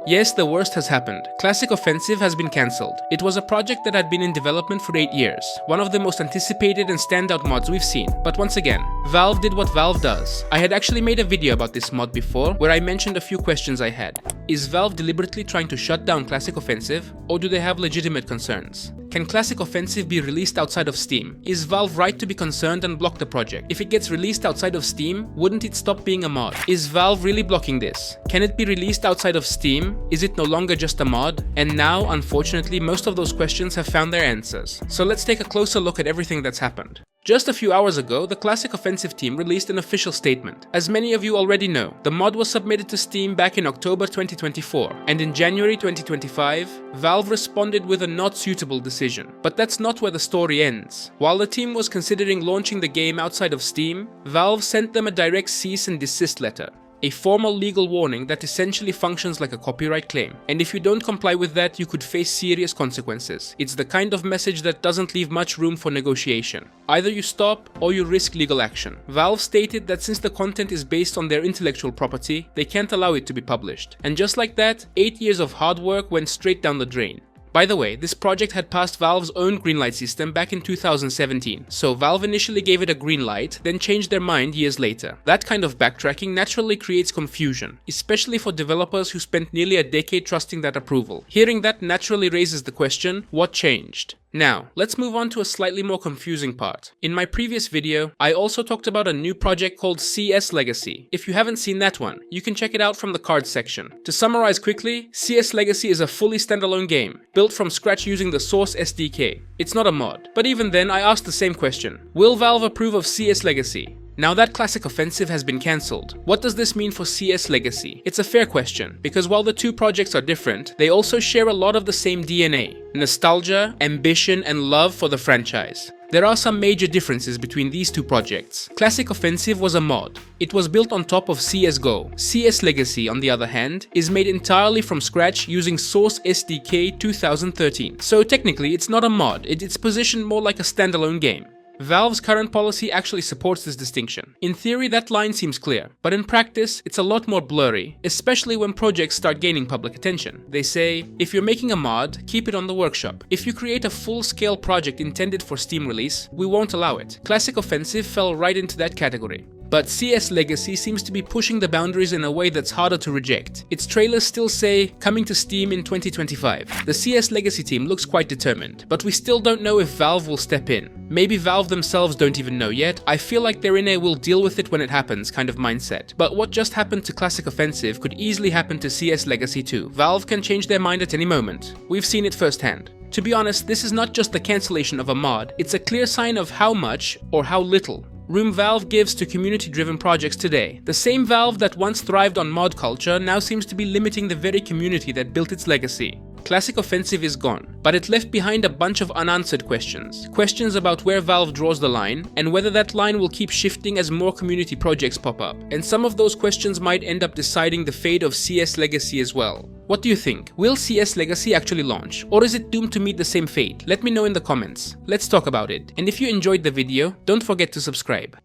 Yes, the worst has happened. Classic Offensive has been cancelled. It was a project that had been in development for 8 years, one of the most anticipated and standout mods we've seen. But once again, Valve did what Valve does. I had actually made a video about this mod before, where I mentioned a few questions I had. Is Valve deliberately trying to shut down Classic Offensive, or do they have legitimate concerns? Can Classic Offensive be released outside of Steam? Is Valve right to be concerned and block the project? If it gets released outside of Steam, wouldn't it stop being a mod? Is Valve really blocking this? Can it be released outside of Steam? Is it no longer just a mod? And now, unfortunately, most of those questions have found their answers. So let's take a closer look at everything that's happened. Just a few hours ago, the Classic Offensive team released an official statement. As many of you already know, the mod was submitted to Steam back in October 2024, and in January 2025, Valve responded with a not suitable decision. But that's not where the story ends. While the team was considering launching the game outside of Steam, Valve sent them a direct cease and desist letter. A formal legal warning that essentially functions like a copyright claim. And if you don't comply with that, you could face serious consequences. It's the kind of message that doesn't leave much room for negotiation. Either you stop or you risk legal action. Valve stated that since the content is based on their intellectual property, they can't allow it to be published. And just like that, 8 years of hard work went straight down the drain. By the way, this project had passed Valve's own greenlight system back in 2017, so Valve initially gave it a green light, then changed their mind years later. That kind of backtracking naturally creates confusion, especially for developers who spent nearly a decade trusting that approval. Hearing that naturally raises the question, what changed? Now, let's move on to a slightly more confusing part. In my previous video, I also talked about a new project called CS Legacy. If you haven't seen that one, you can check it out from the cards section. To summarize quickly, CS Legacy is a fully standalone game, built from scratch using the Source SDK. It's not a mod. But even then, I asked the same question. Will Valve approve of CS Legacy? Now that Classic Offensive has been cancelled, what does this mean for CS Legacy? It's a fair question, because while the two projects are different, they also share a lot of the same DNA: nostalgia, ambition, and love for the franchise. There are some major differences between these two projects. Classic Offensive was a mod. It was built on top of CSGO. CS Legacy, on the other hand, is made entirely from scratch using Source SDK 2013. So technically, it's not a mod, it's positioned more like a standalone game. Valve's current policy actually supports this distinction. In theory, that line seems clear, but in practice, it's a lot more blurry, especially when projects start gaining public attention. They say, if you're making a mod, keep it on the workshop. If you create a full-scale project intended for Steam release, we won't allow it. Classic Offensive fell right into that category. But CS Legacy seems to be pushing the boundaries in a way that's harder to reject. Its trailers still say, coming to Steam in 2025. The CS Legacy team looks quite determined, but we still don't know if Valve will step in. Maybe Valve themselves don't even know yet. I feel like they're in a we'll deal with it when it happens kind of mindset. But what just happened to Classic Offensive could easily happen to CS Legacy too. Valve can change their mind at any moment. We've seen it firsthand. To be honest, this is not just the cancellation of a mod, it's a clear sign of how much, or how little, room Valve gives to community-driven projects today. The same Valve that once thrived on mod culture now seems to be limiting the very community that built its legacy. Classic Offensive is gone, but it left behind a bunch of unanswered questions. Questions about where Valve draws the line, and whether that line will keep shifting as more community projects pop up. And some of those questions might end up deciding the fate of CS Legacy as well. What do you think? Will CS Legacy actually launch, or is it doomed to meet the same fate? Let me know in the comments. Let's talk about it. And if you enjoyed the video, don't forget to subscribe.